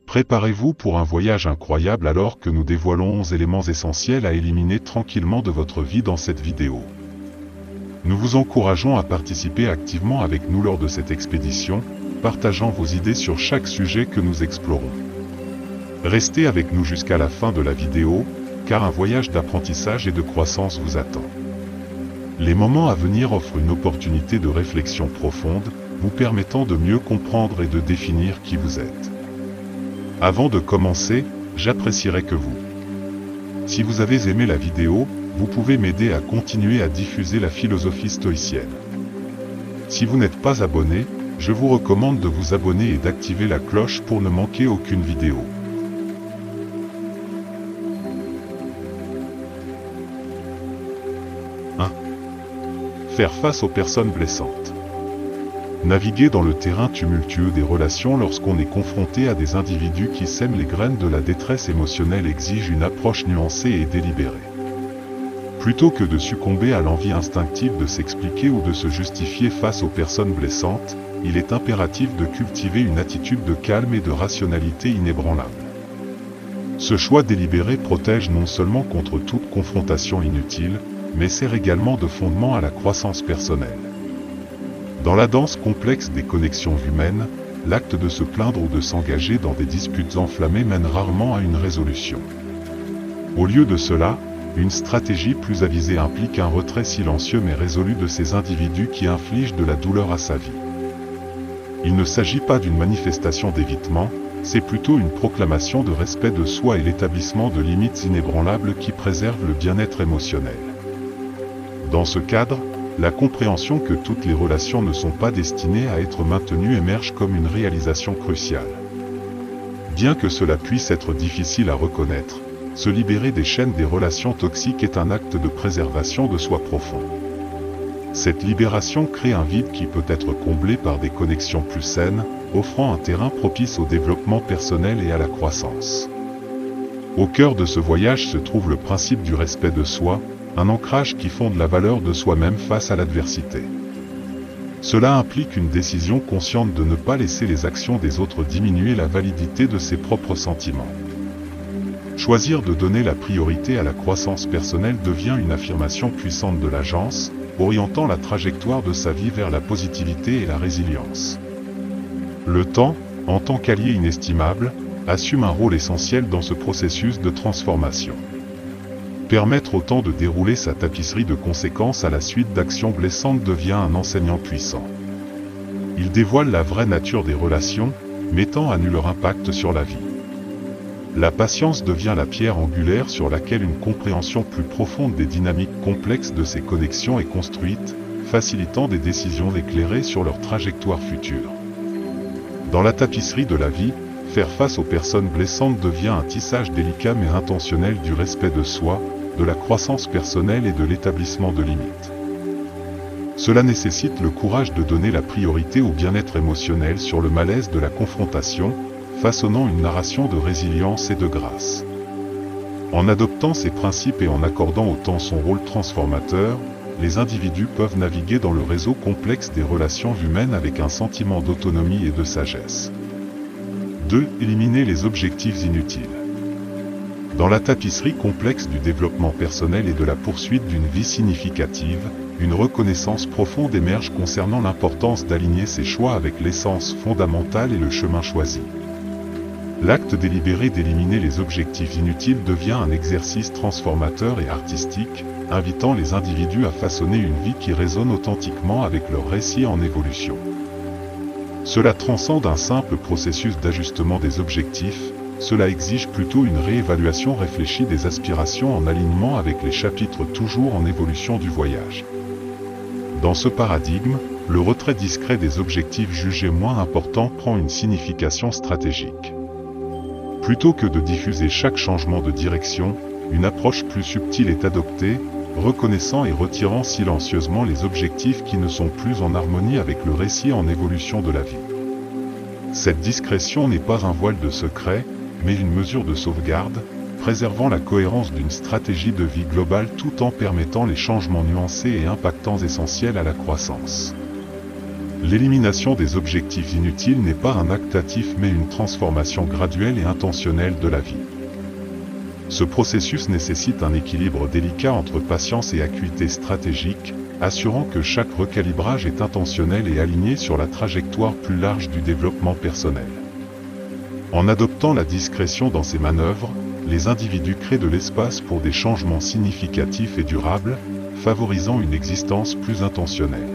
Préparez-vous pour un voyage incroyable alors que nous dévoilons 11 éléments essentiels à éliminer tranquillement de votre vie dans cette vidéo. Nous vous encourageons à participer activement avec nous lors de cette expédition, partageant vos idées sur chaque sujet que nous explorons. Restez avec nous jusqu'à la fin de la vidéo, car un voyage d'apprentissage et de croissance vous attend. Les moments à venir offrent une opportunité de réflexion profonde, vous permettant de mieux comprendre et de définir qui vous êtes. Avant de commencer, j'apprécierais que vous. Si vous avez aimé la vidéo, vous pouvez m'aider à continuer à diffuser la philosophie stoïcienne. Si vous n'êtes pas abonné, je vous recommande de vous abonner et d'activer la cloche pour ne manquer aucune vidéo. Faire face aux personnes blessantes. Naviguer dans le terrain tumultueux des relations lorsqu'on est confronté à des individus qui sèment les graines de la détresse émotionnelle exige une approche nuancée et délibérée. Plutôt que de succomber à l'envie instinctive de s'expliquer ou de se justifier face aux personnes blessantes, il est impératif de cultiver une attitude de calme et de rationalité inébranlable. Ce choix délibéré protège non seulement contre toute confrontation inutile, mais sert également de fondement à la croissance personnelle. Dans la danse complexe des connexions humaines, l'acte de se plaindre ou de s'engager dans des disputes enflammées mène rarement à une résolution. Au lieu de cela, une stratégie plus avisée implique un retrait silencieux mais résolu de ces individus qui infligent de la douleur à sa vie. Il ne s'agit pas d'une manifestation d'évitement, c'est plutôt une proclamation de respect de soi et l'établissement de limites inébranlables qui préservent le bien-être émotionnel. Dans ce cadre, la compréhension que toutes les relations ne sont pas destinées à être maintenues émerge comme une réalisation cruciale. Bien que cela puisse être difficile à reconnaître, se libérer des chaînes des relations toxiques est un acte de préservation de soi profond. Cette libération crée un vide qui peut être comblé par des connexions plus saines, offrant un terrain propice au développement personnel et à la croissance. Au cœur de ce voyage se trouve le principe du respect de soi, un ancrage qui fonde la valeur de soi-même face à l'adversité. Cela implique une décision consciente de ne pas laisser les actions des autres diminuer la validité de ses propres sentiments. Choisir de donner la priorité à la croissance personnelle devient une affirmation puissante de l'agence, orientant la trajectoire de sa vie vers la positivité et la résilience. Le temps, en tant qu'allié inestimable, assume un rôle essentiel dans ce processus de transformation. Permettre au temps de dérouler sa tapisserie de conséquences à la suite d'actions blessantes devient un enseignant puissant. Il dévoile la vraie nature des relations, mettant à nu leur impact sur la vie. La patience devient la pierre angulaire sur laquelle une compréhension plus profonde des dynamiques complexes de ces connexions est construite, facilitant des décisions éclairées sur leur trajectoire future. Dans la tapisserie de la vie, faire face aux personnes blessantes devient un tissage délicat mais intentionnel du respect de soi, de la croissance personnelle et de l'établissement de limites. Cela nécessite le courage de donner la priorité au bien-être émotionnel sur le malaise de la confrontation, façonnant une narration de résilience et de grâce. En adoptant ces principes et en accordant au temps son rôle transformateur, les individus peuvent naviguer dans le réseau complexe des relations humaines avec un sentiment d'autonomie et de sagesse. 2. Éliminer les objectifs inutiles. Dans la tapisserie complexe du développement personnel et de la poursuite d'une vie significative, une reconnaissance profonde émerge concernant l'importance d'aligner ses choix avec l'essence fondamentale et le chemin choisi. L'acte délibéré d'éliminer les objectifs inutiles devient un exercice transformateur et artistique, invitant les individus à façonner une vie qui résonne authentiquement avec leur récit en évolution. Cela transcende un simple processus d'ajustement des objectifs, cela exige plutôt une réévaluation réfléchie des aspirations en alignement avec les chapitres toujours en évolution du voyage. Dans ce paradigme, le retrait discret des objectifs jugés moins importants prend une signification stratégique. Plutôt que de diffuser chaque changement de direction, une approche plus subtile est adoptée, reconnaissant et retirant silencieusement les objectifs qui ne sont plus en harmonie avec le récit en évolution de la vie. Cette discrétion n'est pas un voile de secret, mais une mesure de sauvegarde, préservant la cohérence d'une stratégie de vie globale tout en permettant les changements nuancés et impactants essentiels à la croissance. L'élimination des objectifs inutiles n'est pas un acte hâtif mais une transformation graduelle et intentionnelle de la vie. Ce processus nécessite un équilibre délicat entre patience et acuité stratégique, assurant que chaque recalibrage est intentionnel et aligné sur la trajectoire plus large du développement personnel. En adoptant la discrétion dans ces manœuvres, les individus créent de l'espace pour des changements significatifs et durables, favorisant une existence plus intentionnelle.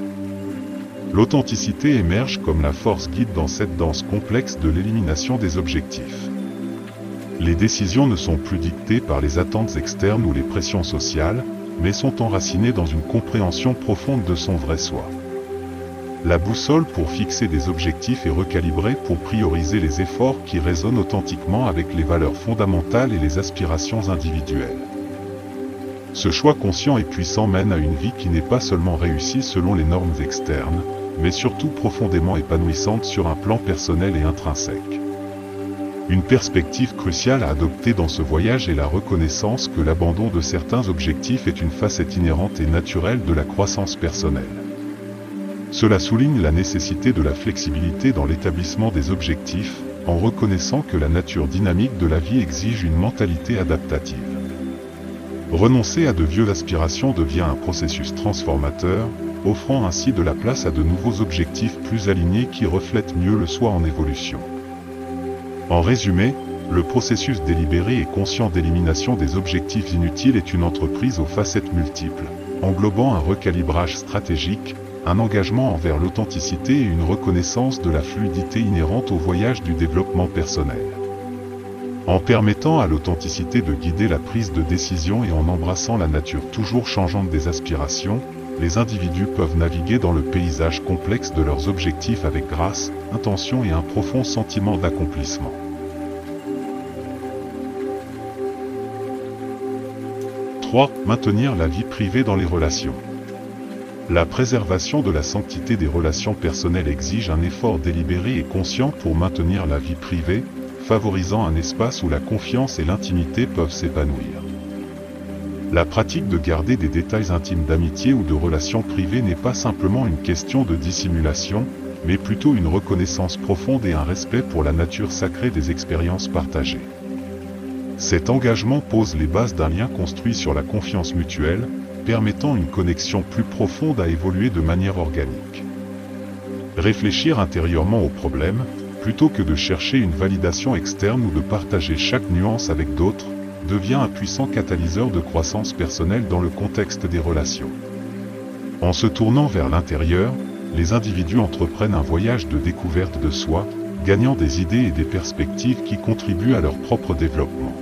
L'authenticité émerge comme la force guide dans cette danse complexe de l'élimination des objectifs. Les décisions ne sont plus dictées par les attentes externes ou les pressions sociales, mais sont enracinées dans une compréhension profonde de son vrai soi. La boussole pour fixer des objectifs est recalibrée pour prioriser les efforts qui résonnent authentiquement avec les valeurs fondamentales et les aspirations individuelles. Ce choix conscient et puissant mène à une vie qui n'est pas seulement réussie selon les normes externes, mais surtout profondément épanouissante sur un plan personnel et intrinsèque. Une perspective cruciale à adopter dans ce voyage est la reconnaissance que l'abandon de certains objectifs est une facette inhérente et naturelle de la croissance personnelle. Cela souligne la nécessité de la flexibilité dans l'établissement des objectifs, en reconnaissant que la nature dynamique de la vie exige une mentalité adaptative. Renoncer à de vieilles aspirations devient un processus transformateur, offrant ainsi de la place à de nouveaux objectifs plus alignés qui reflètent mieux le soi en évolution. En résumé, le processus délibéré et conscient d'élimination des objectifs inutiles est une entreprise aux facettes multiples, englobant un recalibrage stratégique, un engagement envers l'authenticité et une reconnaissance de la fluidité inhérente au voyage du développement personnel. En permettant à l'authenticité de guider la prise de décision et en embrassant la nature toujours changeante des aspirations, les individus peuvent naviguer dans le paysage complexe de leurs objectifs avec grâce, intention et un profond sentiment d'accomplissement. Maintenir la vie privée dans les relations. La préservation de la sanctité des relations personnelles exige un effort délibéré et conscient pour maintenir la vie privée, favorisant un espace où la confiance et l'intimité peuvent s'épanouir. La pratique de garder des détails intimes d'amitié ou de relations privées n'est pas simplement une question de dissimulation, mais plutôt une reconnaissance profonde et un respect pour la nature sacrée des expériences partagées. Cet engagement pose les bases d'un lien construit sur la confiance mutuelle, permettant une connexion plus profonde à évoluer de manière organique. Réfléchir intérieurement aux problèmes, plutôt que de chercher une validation externe ou de partager chaque nuance avec d'autres, devient un puissant catalyseur de croissance personnelle dans le contexte des relations. En se tournant vers l'intérieur, les individus entreprennent un voyage de découverte de soi, gagnant des idées et des perspectives qui contribuent à leur propre développement.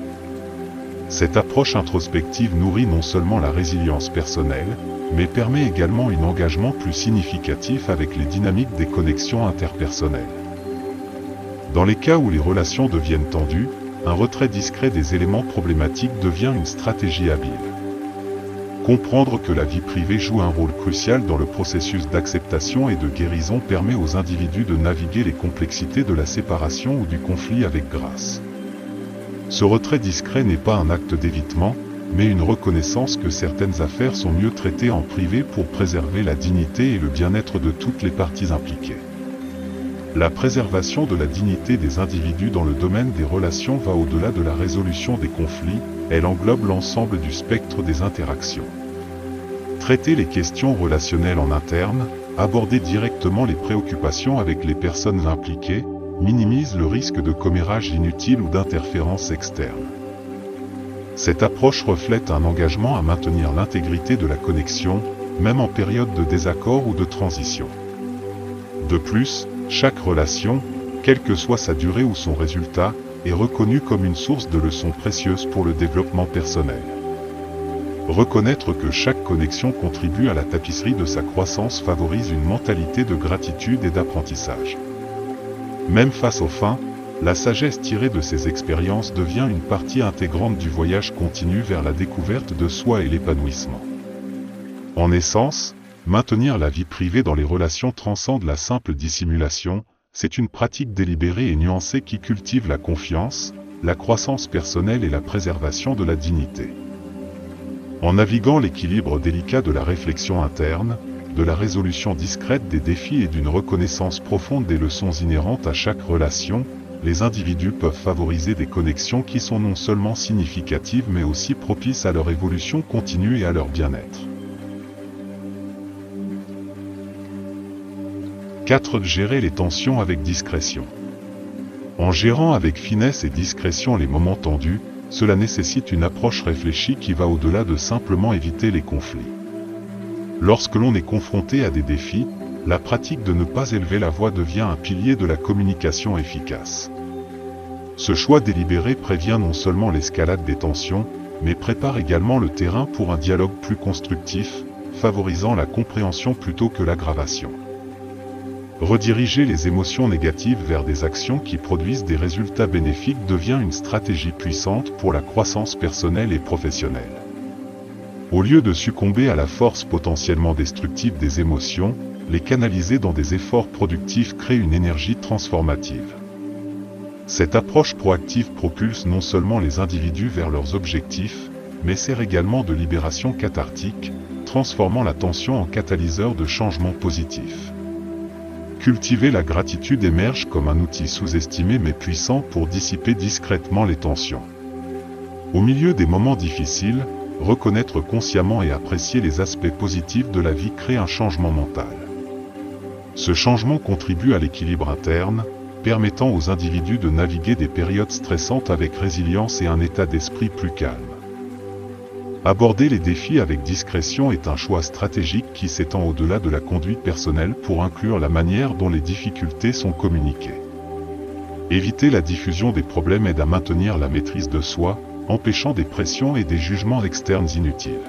Cette approche introspective nourrit non seulement la résilience personnelle, mais permet également un engagement plus significatif avec les dynamiques des connexions interpersonnelles. Dans les cas où les relations deviennent tendues, un retrait discret des éléments problématiques devient une stratégie habile. Comprendre que la vie privée joue un rôle crucial dans le processus d'acceptation et de guérison permet aux individus de naviguer les complexités de la séparation ou du conflit avec grâce. Ce retrait discret n'est pas un acte d'évitement, mais une reconnaissance que certaines affaires sont mieux traitées en privé pour préserver la dignité et le bien-être de toutes les parties impliquées. La préservation de la dignité des individus dans le domaine des relations va au-delà de la résolution des conflits, elle englobe l'ensemble du spectre des interactions. Traiter les questions relationnelles en interne, aborder directement les préoccupations avec les personnes impliquées, minimise le risque de commérage inutile ou d'interférences externes. Cette approche reflète un engagement à maintenir l'intégrité de la connexion, même en période de désaccord ou de transition. De plus, chaque relation, quelle que soit sa durée ou son résultat, est reconnue comme une source de leçons précieuses pour le développement personnel. Reconnaître que chaque connexion contribue à la tapisserie de sa croissance favorise une mentalité de gratitude et d'apprentissage. Même face aux fins, la sagesse tirée de ces expériences devient une partie intégrante du voyage continu vers la découverte de soi et l'épanouissement. En essence, maintenir la vie privée dans les relations transcende la simple dissimulation, c'est une pratique délibérée et nuancée qui cultive la confiance, la croissance personnelle et la préservation de la dignité. En naviguant l'équilibre délicat de la réflexion interne, de la résolution discrète des défis et d'une reconnaissance profonde des leçons inhérentes à chaque relation, les individus peuvent favoriser des connexions qui sont non seulement significatives mais aussi propices à leur évolution continue et à leur bien-être. 4. Gérer les tensions avec discrétion. En gérant avec finesse et discrétion les moments tendus, cela nécessite une approche réfléchie qui va au-delà de simplement éviter les conflits. Lorsque l'on est confronté à des défis, la pratique de ne pas élever la voix devient un pilier de la communication efficace. Ce choix délibéré prévient non seulement l'escalade des tensions, mais prépare également le terrain pour un dialogue plus constructif, favorisant la compréhension plutôt que l'aggravation. Rediriger les émotions négatives vers des actions qui produisent des résultats bénéfiques devient une stratégie puissante pour la croissance personnelle et professionnelle. Au lieu de succomber à la force potentiellement destructive des émotions, les canaliser dans des efforts productifs crée une énergie transformative. Cette approche proactive propulse non seulement les individus vers leurs objectifs, mais sert également de libération cathartique, transformant la tension en catalyseur de changements positifs. Cultiver la gratitude émerge comme un outil sous-estimé mais puissant pour dissiper discrètement les tensions. Au milieu des moments difficiles, reconnaître consciemment et apprécier les aspects positifs de la vie crée un changement mental. Ce changement contribue à l'équilibre interne, permettant aux individus de naviguer des périodes stressantes avec résilience et un état d'esprit plus calme. Aborder les défis avec discrétion est un choix stratégique qui s'étend au-delà de la conduite personnelle pour inclure la manière dont les difficultés sont communiquées. Éviter la diffusion des problèmes aide à maintenir la maîtrise de soi, empêchant des pressions et des jugements externes inutiles.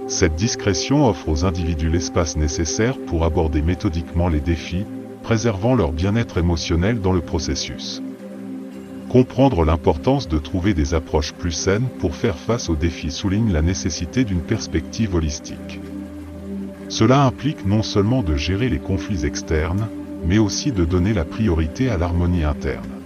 Cette discrétion offre aux individus l'espace nécessaire pour aborder méthodiquement les défis, préservant leur bien-être émotionnel dans le processus. Comprendre l'importance de trouver des approches plus saines pour faire face aux défis souligne la nécessité d'une perspective holistique. Cela implique non seulement de gérer les conflits externes, mais aussi de donner la priorité à l'harmonie interne.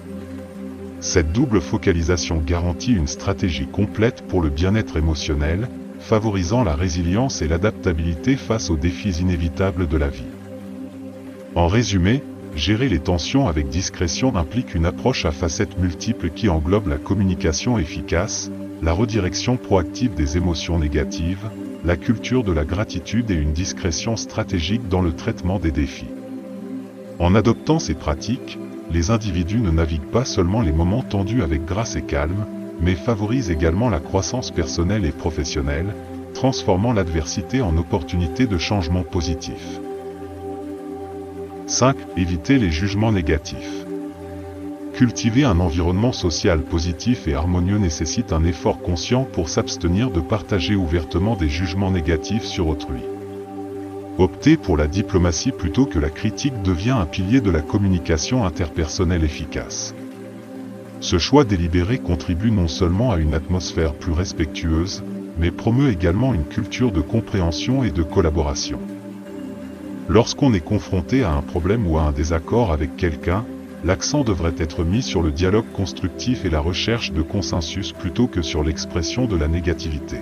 Cette double focalisation garantit une stratégie complète pour le bien-être émotionnel, favorisant la résilience et l'adaptabilité face aux défis inévitables de la vie. En résumé, gérer les tensions avec discrétion implique une approche à facettes multiples qui englobe la communication efficace, la redirection proactive des émotions négatives, la culture de la gratitude et une discrétion stratégique dans le traitement des défis. En adoptant ces pratiques, les individus ne naviguent pas seulement les moments tendus avec grâce et calme, mais favorisent également la croissance personnelle et professionnelle, transformant l'adversité en opportunité de changement positif. 5. Éviter les jugements négatifs. Cultiver un environnement social positif et harmonieux nécessite un effort conscient pour s'abstenir de partager ouvertement des jugements négatifs sur autrui. Opter pour la diplomatie plutôt que la critique devient un pilier de la communication interpersonnelle efficace. Ce choix délibéré contribue non seulement à une atmosphère plus respectueuse, mais promeut également une culture de compréhension et de collaboration. Lorsqu'on est confronté à un problème ou à un désaccord avec quelqu'un, l'accent devrait être mis sur le dialogue constructif et la recherche de consensus plutôt que sur l'expression de la négativité.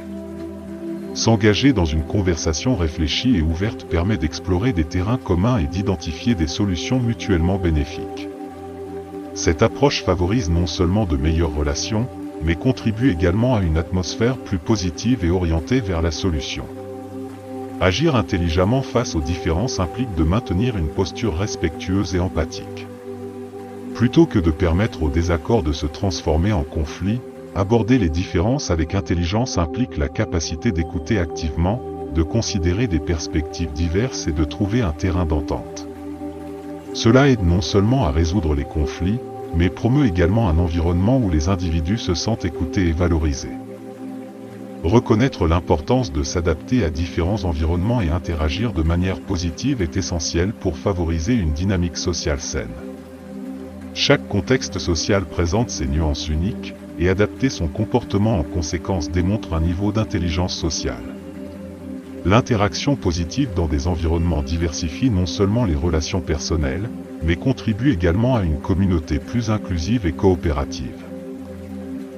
S'engager dans une conversation réfléchie et ouverte permet d'explorer des terrains communs et d'identifier des solutions mutuellement bénéfiques. Cette approche favorise non seulement de meilleures relations, mais contribue également à une atmosphère plus positive et orientée vers la solution. Agir intelligemment face aux différences implique de maintenir une posture respectueuse et empathique. Plutôt que de permettre aux désaccords de se transformer en conflit, aborder les différences avec intelligence implique la capacité d'écouter activement, de considérer des perspectives diverses et de trouver un terrain d'entente. Cela aide non seulement à résoudre les conflits, mais promeut également un environnement où les individus se sentent écoutés et valorisés. Reconnaître l'importance de s'adapter à différents environnements et interagir de manière positive est essentiel pour favoriser une dynamique sociale saine. Chaque contexte social présente ses nuances uniques, et adapter son comportement en conséquence démontre un niveau d'intelligence sociale. L'interaction positive dans des environnements diversifie non seulement les relations personnelles, mais contribue également à une communauté plus inclusive et coopérative.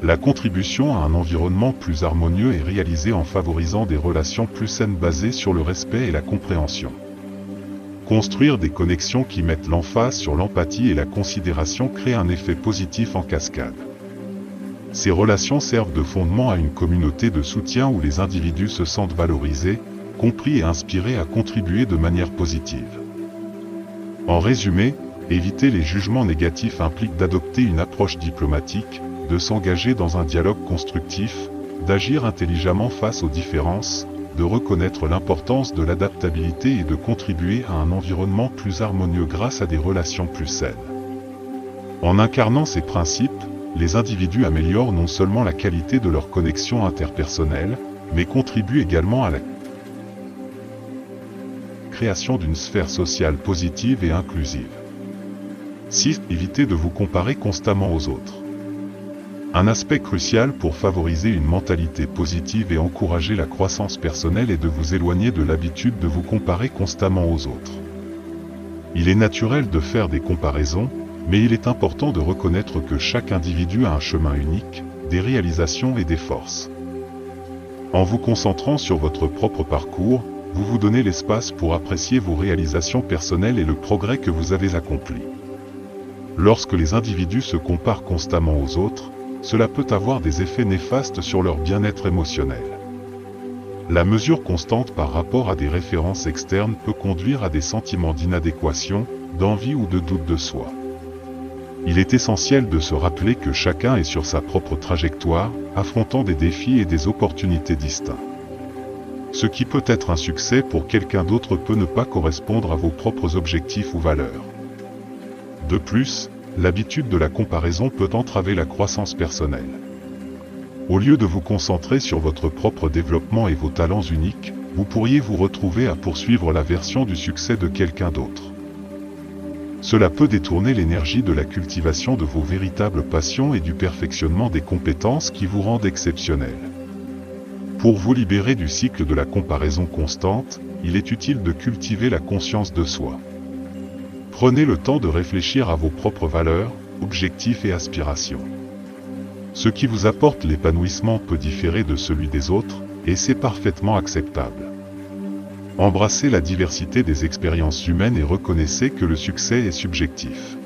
La contribution à un environnement plus harmonieux est réalisée en favorisant des relations plus saines basées sur le respect et la compréhension. Construire des connexions qui mettent l'emphase sur l'empathie et la considération crée un effet positif en cascade. Ces relations servent de fondement à une communauté de soutien où les individus se sentent valorisés, compris et inspirés à contribuer de manière positive. En résumé, éviter les jugements négatifs implique d'adopter une approche diplomatique, de s'engager dans un dialogue constructif, d'agir intelligemment face aux différences, de reconnaître l'importance de l'adaptabilité et de contribuer à un environnement plus harmonieux grâce à des relations plus saines. En incarnant ces principes, les individus améliorent non seulement la qualité de leurs connexions interpersonnelles, mais contribuent également à la création d'une sphère sociale positive et inclusive. 6. Évitez de vous comparer constamment aux autres. Un aspect crucial pour favoriser une mentalité positive et encourager la croissance personnelle est de vous éloigner de l'habitude de vous comparer constamment aux autres. Il est naturel de faire des comparaisons, mais il est important de reconnaître que chaque individu a un chemin unique, des réalisations et des forces. En vous concentrant sur votre propre parcours, vous vous donnez l'espace pour apprécier vos réalisations personnelles et le progrès que vous avez accompli. Lorsque les individus se comparent constamment aux autres, cela peut avoir des effets néfastes sur leur bien-être émotionnel. La mesure constante par rapport à des références externes peut conduire à des sentiments d'inadéquation, d'envie ou de doute de soi. Il est essentiel de se rappeler que chacun est sur sa propre trajectoire, affrontant des défis et des opportunités distincts. Ce qui peut être un succès pour quelqu'un d'autre peut ne pas correspondre à vos propres objectifs ou valeurs. De plus, l'habitude de la comparaison peut entraver la croissance personnelle. Au lieu de vous concentrer sur votre propre développement et vos talents uniques, vous pourriez vous retrouver à poursuivre la version du succès de quelqu'un d'autre. Cela peut détourner l'énergie de la cultivation de vos véritables passions et du perfectionnement des compétences qui vous rendent exceptionnel. Pour vous libérer du cycle de la comparaison constante, il est utile de cultiver la conscience de soi. Prenez le temps de réfléchir à vos propres valeurs, objectifs et aspirations. Ce qui vous apporte l'épanouissement peut différer de celui des autres, et c'est parfaitement acceptable. Embrassez la diversité des expériences humaines et reconnaissez que le succès est subjectif.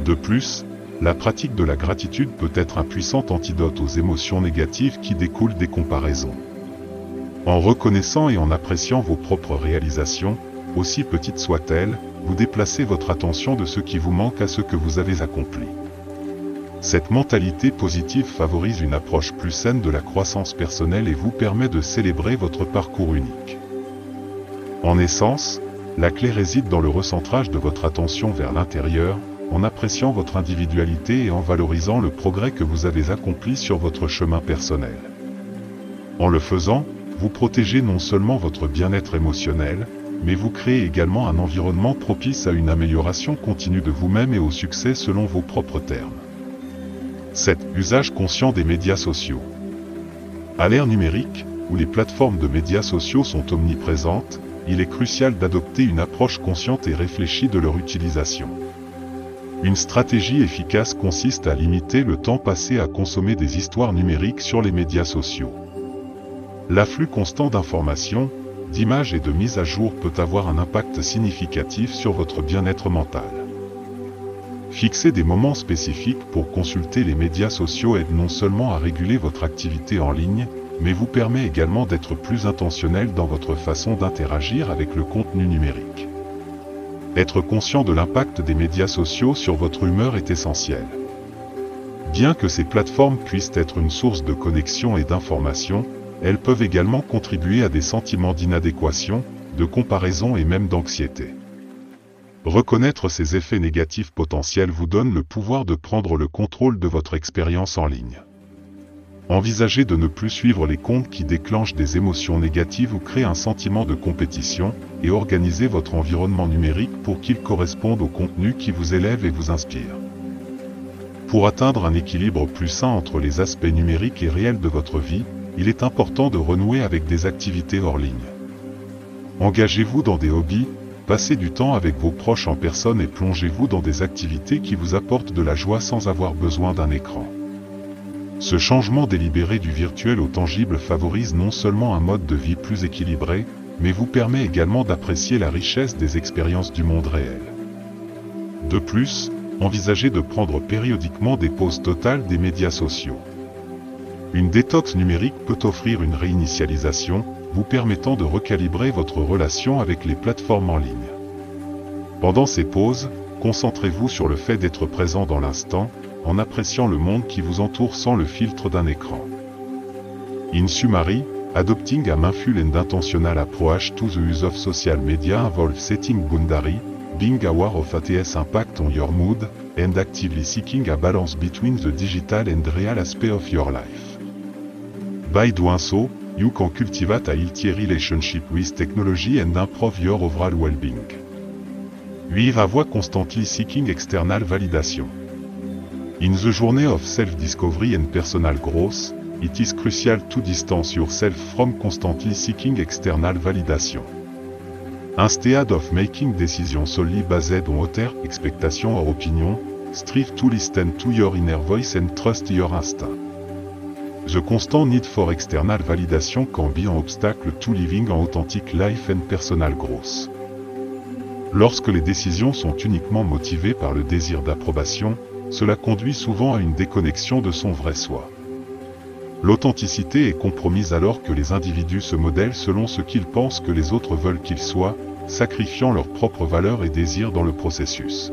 De plus, la pratique de la gratitude peut être un puissant antidote aux émotions négatives qui découlent des comparaisons. En reconnaissant et en appréciant vos propres réalisations, aussi petites soient-elles, vous déplacez votre attention de ce qui vous manque à ce que vous avez accompli. Cette mentalité positive favorise une approche plus saine de la croissance personnelle et vous permet de célébrer votre parcours unique. En essence, la clé réside dans le recentrage de votre attention vers l'intérieur, en appréciant votre individualité et en valorisant le progrès que vous avez accompli sur votre chemin personnel. En le faisant, vous protégez non seulement votre bien-être émotionnel, mais vous créez également un environnement propice à une amélioration continue de vous-même et au succès selon vos propres termes. 7. Usage conscient des médias sociaux. À l'ère numérique, où les plateformes de médias sociaux sont omniprésentes, il est crucial d'adopter une approche consciente et réfléchie de leur utilisation. Une stratégie efficace consiste à limiter le temps passé à consommer des histoires numériques sur les médias sociaux. L'afflux constant d'informations, d'images et de mises à jour peut avoir un impact significatif sur votre bien-être mental. Fixer des moments spécifiques pour consulter les médias sociaux aide non seulement à réguler votre activité en ligne, mais vous permet également d'être plus intentionnel dans votre façon d'interagir avec le contenu numérique. Être conscient de l'impact des médias sociaux sur votre humeur est essentiel. Bien que ces plateformes puissent être une source de connexion et d'information, elles peuvent également contribuer à des sentiments d'inadéquation, de comparaison et même d'anxiété. Reconnaître ces effets négatifs potentiels vous donne le pouvoir de prendre le contrôle de votre expérience en ligne. Envisagez de ne plus suivre les comptes qui déclenchent des émotions négatives ou créent un sentiment de compétition, et organisez votre environnement numérique pour qu'il corresponde au contenu qui vous élève et vous inspire. Pour atteindre un équilibre plus sain entre les aspects numériques et réels de votre vie, il est important de renouer avec des activités hors ligne. Engagez-vous dans des hobbies, passez du temps avec vos proches en personne et plongez-vous dans des activités qui vous apportent de la joie sans avoir besoin d'un écran. Ce changement délibéré du virtuel au tangible favorise non seulement un mode de vie plus équilibré, mais vous permet également d'apprécier la richesse des expériences du monde réel. De plus, envisagez de prendre périodiquement des pauses totales des médias sociaux. Une détox numérique peut offrir une réinitialisation, vous permettant de recalibrer votre relation avec les plateformes en ligne. Pendant ces pauses, concentrez-vous sur le fait d'être présent dans l'instant, en appréciant le monde qui vous entoure sans le filtre d'un écran. In summary, adopting a mindful and intentional approach to the use of social media involves setting boundaries, being aware of its impact on your mood, and actively seeking a balance between the digital and real aspect of your life. By doing so, you can cultivate a healthy relationship with technology and improve your overall well-being. We avoid constantly seeking external validation. In the journey of self-discovery and personal growth, it is crucial to distance yourself from constantly seeking external validation. Instead of making decisions solely based on outer expectations or opinions, strive to listen to your inner voice and trust your instinct. The constant need for external validation can be an obstacle to living an authentic life and personal growth. Lorsque les décisions sont uniquement motivées par le désir d'approbation, cela conduit souvent à une déconnexion de son vrai soi. L'authenticité est compromise alors que les individus se modèlent selon ce qu'ils pensent que les autres veulent qu'ils soient, sacrifiant leurs propres valeurs et désirs dans le processus.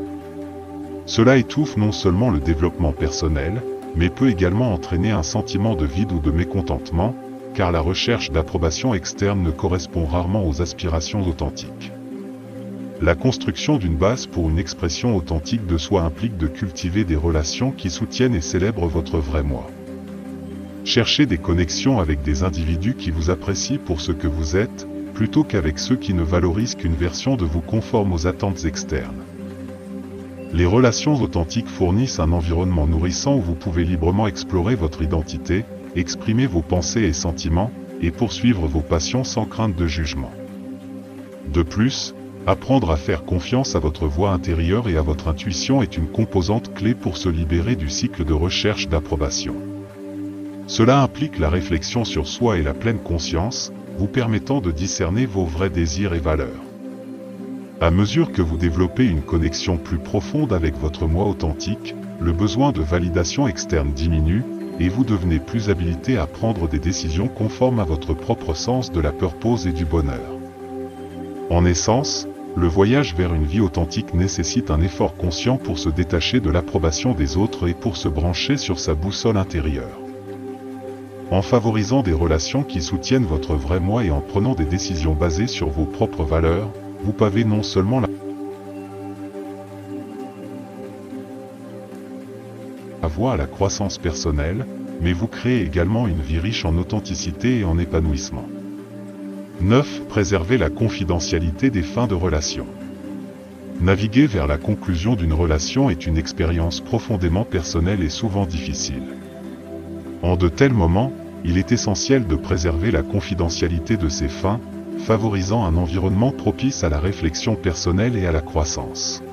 Cela étouffe non seulement le développement personnel, mais peut également entraîner un sentiment de vide ou de mécontentement, car la recherche d'approbation externe ne correspond rarement aux aspirations authentiques. La construction d'une base pour une expression authentique de soi implique de cultiver des relations qui soutiennent et célèbrent votre vrai moi. Cherchez des connexions avec des individus qui vous apprécient pour ce que vous êtes, plutôt qu'avec ceux qui ne valorisent qu'une version de vous conforme aux attentes externes. Les relations authentiques fournissent un environnement nourrissant où vous pouvez librement explorer votre identité, exprimer vos pensées et sentiments, et poursuivre vos passions sans crainte de jugement. De plus, apprendre à faire confiance à votre voix intérieure et à votre intuition est une composante clé pour se libérer du cycle de recherche d'approbation. Cela implique la réflexion sur soi et la pleine conscience, vous permettant de discerner vos vrais désirs et valeurs. À mesure que vous développez une connexion plus profonde avec votre moi authentique, le besoin de validation externe diminue, et vous devenez plus habilité à prendre des décisions conformes à votre propre sens de la purpose et du bonheur. En essence, le voyage vers une vie authentique nécessite un effort conscient pour se détacher de l'approbation des autres et pour se brancher sur sa boussole intérieure. En favorisant des relations qui soutiennent votre vrai moi et en prenant des décisions basées sur vos propres valeurs, vous pavez non seulement la voie à la croissance personnelle, mais vous créez également une vie riche en authenticité et en épanouissement. 9. Préserver la confidentialité des fins de relation. Naviguer vers la conclusion d'une relation est une expérience profondément personnelle et souvent difficile. En de tels moments, il est essentiel de préserver la confidentialité de ces fins, favorisant un environnement propice à la réflexion personnelle et à la croissance.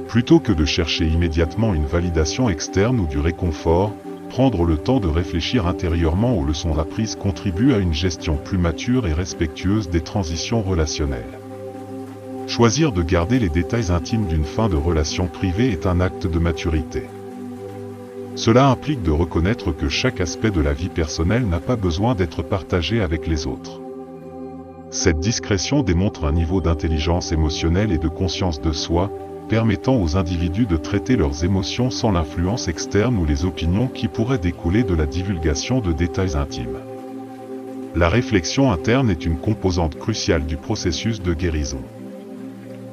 Plutôt que de chercher immédiatement une validation externe ou du réconfort, prendre le temps de réfléchir intérieurement aux leçons apprises contribue à une gestion plus mature et respectueuse des transitions relationnelles. Choisir de garder les détails intimes d'une fin de relation privée est un acte de maturité. Cela implique de reconnaître que chaque aspect de la vie personnelle n'a pas besoin d'être partagé avec les autres. Cette discrétion démontre un niveau d'intelligence émotionnelle et de conscience de soi, permettant aux individus de traiter leurs émotions sans l'influence externe ou les opinions qui pourraient découler de la divulgation de détails intimes. La réflexion interne est une composante cruciale du processus de guérison.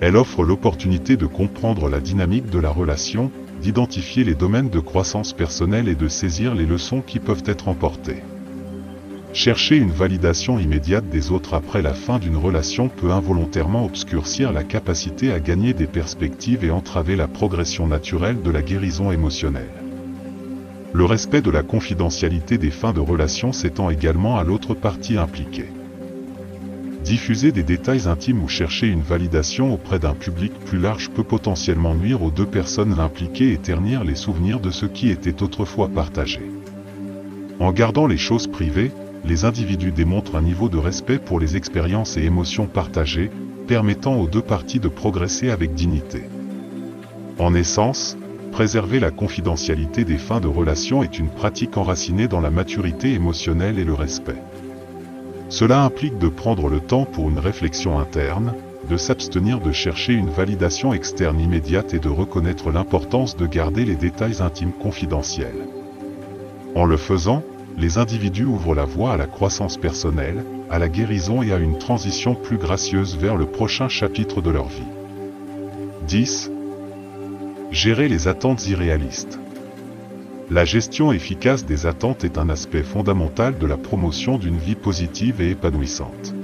Elle offre l'opportunité de comprendre la dynamique de la relation, d'identifier les domaines de croissance personnelle et de saisir les leçons qui peuvent être emportées. Chercher une validation immédiate des autres après la fin d'une relation peut involontairement obscurcir la capacité à gagner des perspectives et entraver la progression naturelle de la guérison émotionnelle. Le respect de la confidentialité des fins de relation s'étend également à l'autre partie impliquée. Diffuser des détails intimes ou chercher une validation auprès d'un public plus large peut potentiellement nuire aux deux personnes impliquées et ternir les souvenirs de ce qui était autrefois partagé. En gardant les choses privées, les individus démontrent un niveau de respect pour les expériences et émotions partagées, permettant aux deux parties de progresser avec dignité. En essence, préserver la confidentialité des fins de relation est une pratique enracinée dans la maturité émotionnelle et le respect. Cela implique de prendre le temps pour une réflexion interne, de s'abstenir de chercher une validation externe immédiate et de reconnaître l'importance de garder les détails intimes confidentiels. En le faisant, les individus ouvrent la voie à la croissance personnelle, à la guérison et à une transition plus gracieuse vers le prochain chapitre de leur vie. 10. Gérer les attentes irréalistes. La gestion efficace des attentes est un aspect fondamental de la promotion d'une vie positive et épanouissante.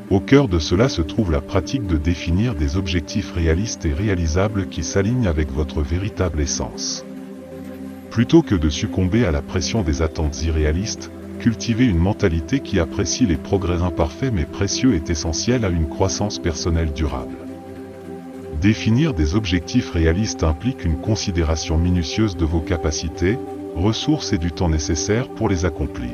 Au cœur de cela se trouve la pratique de définir des objectifs réalistes et réalisables qui s'alignent avec votre véritable essence. Plutôt que de succomber à la pression des attentes irréalistes, cultiver une mentalité qui apprécie les progrès imparfaits mais précieux est essentiel à une croissance personnelle durable. Définir des objectifs réalistes implique une considération minutieuse de vos capacités, ressources et du temps nécessaire pour les accomplir.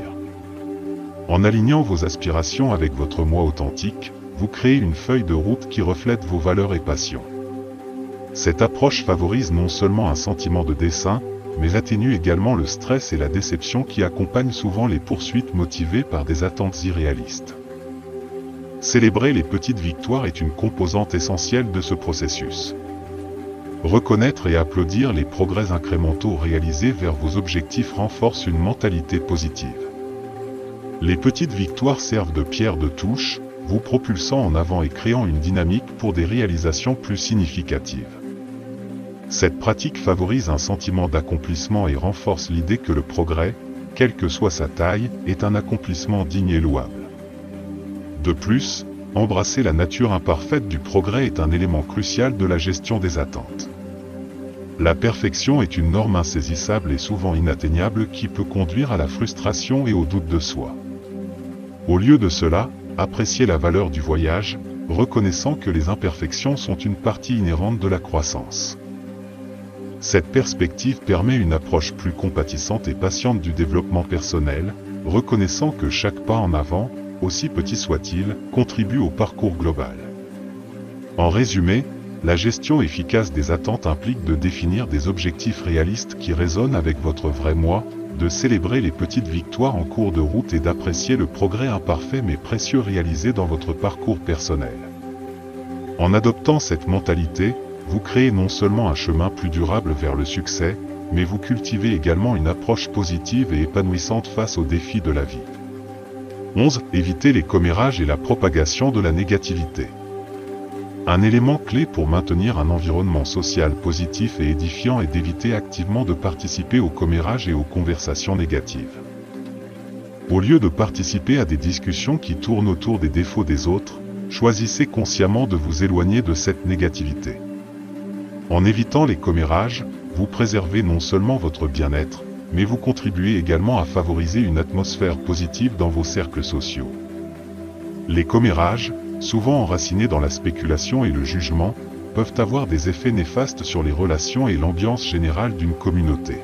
En alignant vos aspirations avec votre moi authentique, vous créez une feuille de route qui reflète vos valeurs et passions. Cette approche favorise non seulement un sentiment de dessein, mais atténue également le stress et la déception qui accompagnent souvent les poursuites motivées par des attentes irréalistes. Célébrer les petites victoires est une composante essentielle de ce processus. Reconnaître et applaudir les progrès incrémentaux réalisés vers vos objectifs renforce une mentalité positive. Les petites victoires servent de pierre de touche, vous propulsant en avant et créant une dynamique pour des réalisations plus significatives. Cette pratique favorise un sentiment d'accomplissement et renforce l'idée que le progrès, quelle que soit sa taille, est un accomplissement digne et louable. De plus, embrasser la nature imparfaite du progrès est un élément crucial de la gestion des attentes. La perfection est une norme insaisissable et souvent inatteignable qui peut conduire à la frustration et au doute de soi. Au lieu de cela, appréciez la valeur du voyage, reconnaissant que les imperfections sont une partie inhérente de la croissance. Cette perspective permet une approche plus compatissante et patiente du développement personnel, reconnaissant que chaque pas en avant, aussi petit soit-il, contribue au parcours global. En résumé, la gestion efficace des attentes implique de définir des objectifs réalistes qui résonnent avec votre vrai moi, de célébrer les petites victoires en cours de route et d'apprécier le progrès imparfait mais précieux réalisé dans votre parcours personnel. En adoptant cette mentalité, vous créez non seulement un chemin plus durable vers le succès, mais vous cultivez également une approche positive et épanouissante face aux défis de la vie. 11. Éviter les commérages et la propagation de la négativité. Un élément clé pour maintenir un environnement social positif et édifiant est d'éviter activement de participer aux commérages et aux conversations négatives. Au lieu de participer à des discussions qui tournent autour des défauts des autres, choisissez consciemment de vous éloigner de cette négativité. En évitant les commérages, vous préservez non seulement votre bien-être, mais vous contribuez également à favoriser une atmosphère positive dans vos cercles sociaux. Les commérages, souvent enracinés dans la spéculation et le jugement, peuvent avoir des effets néfastes sur les relations et l'ambiance générale d'une communauté.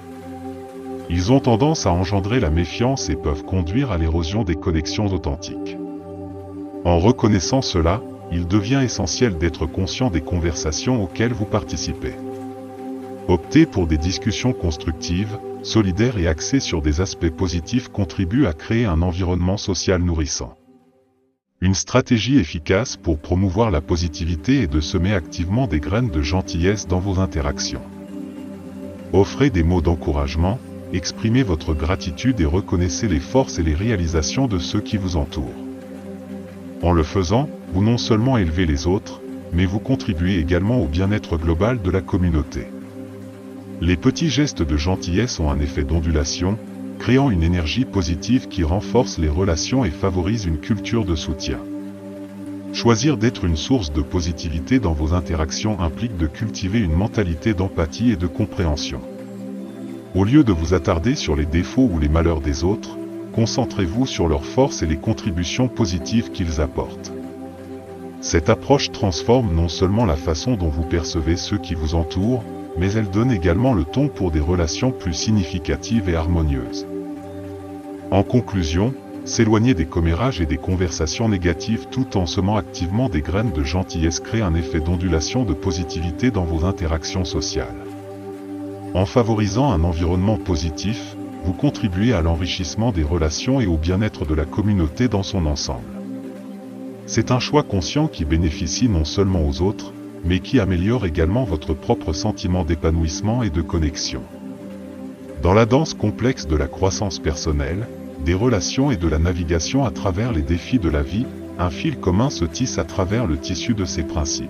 Ils ont tendance à engendrer la méfiance et peuvent conduire à l'érosion des connexions authentiques. En reconnaissant cela, il devient essentiel d'être conscient des conversations auxquelles vous participez. Opter pour des discussions constructives, solidaires et axées sur des aspects positifs contribue à créer un environnement social nourrissant. Une stratégie efficace pour promouvoir la positivité est de semer activement des graines de gentillesse dans vos interactions. Offrez des mots d'encouragement, exprimez votre gratitude et reconnaissez les forces et les réalisations de ceux qui vous entourent. En le faisant, vous non seulement élevez les autres, mais vous contribuez également au bien-être global de la communauté. Les petits gestes de gentillesse ont un effet d'ondulation, créant une énergie positive qui renforce les relations et favorise une culture de soutien. Choisir d'être une source de positivité dans vos interactions implique de cultiver une mentalité d'empathie et de compréhension. Au lieu de vous attarder sur les défauts ou les malheurs des autres, concentrez-vous sur leurs forces et les contributions positives qu'ils apportent. Cette approche transforme non seulement la façon dont vous percevez ceux qui vous entourent, mais elle donne également le ton pour des relations plus significatives et harmonieuses. En conclusion, s'éloigner des commérages et des conversations négatives tout en semant activement des graines de gentillesse crée un effet d'ondulation de positivité dans vos interactions sociales. En favorisant un environnement positif, vous contribuez à l'enrichissement des relations et au bien-être de la communauté dans son ensemble. C'est un choix conscient qui bénéficie non seulement aux autres, mais qui améliore également votre propre sentiment d'épanouissement et de connexion. Dans la danse complexe de la croissance personnelle, des relations et de la navigation à travers les défis de la vie, un fil commun se tisse à travers le tissu de ces principes.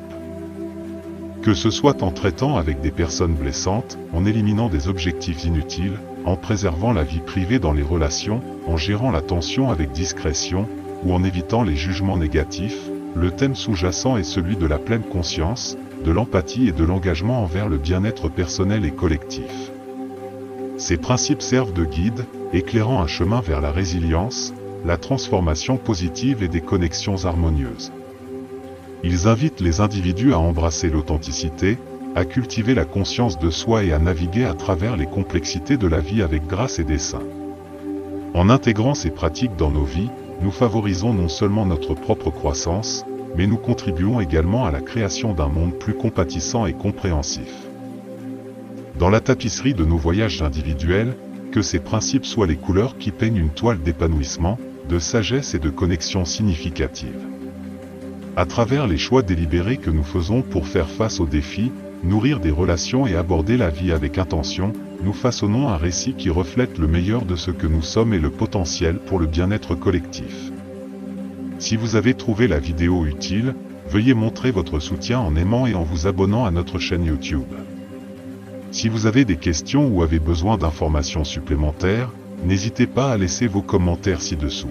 Que ce soit en traitant avec des personnes blessantes, en éliminant des objectifs inutiles, en préservant la vie privée dans les relations, en gérant la tension avec discrétion, ou en évitant les jugements négatifs, le thème sous-jacent est celui de la pleine conscience, de l'empathie et de l'engagement envers le bien-être personnel et collectif. Ces principes servent de guide, éclairant un chemin vers la résilience, la transformation positive et des connexions harmonieuses. Ils invitent les individus à embrasser l'authenticité, à cultiver la conscience de soi et à naviguer à travers les complexités de la vie avec grâce et dessein. En intégrant ces pratiques dans nos vies, nous favorisons non seulement notre propre croissance, mais nous contribuons également à la création d'un monde plus compatissant et compréhensif. Dans la tapisserie de nos voyages individuels, que ces principes soient les couleurs qui peignent une toile d'épanouissement, de sagesse et de connexion significative. À travers les choix délibérés que nous faisons pour faire face aux défis, nourrir des relations et aborder la vie avec intention, nous façonnons un récit qui reflète le meilleur de ce que nous sommes et le potentiel pour le bien-être collectif. Si vous avez trouvé la vidéo utile, veuillez montrer votre soutien en aimant et en vous abonnant à notre chaîne YouTube. Si vous avez des questions ou avez besoin d'informations supplémentaires, n'hésitez pas à laisser vos commentaires ci-dessous.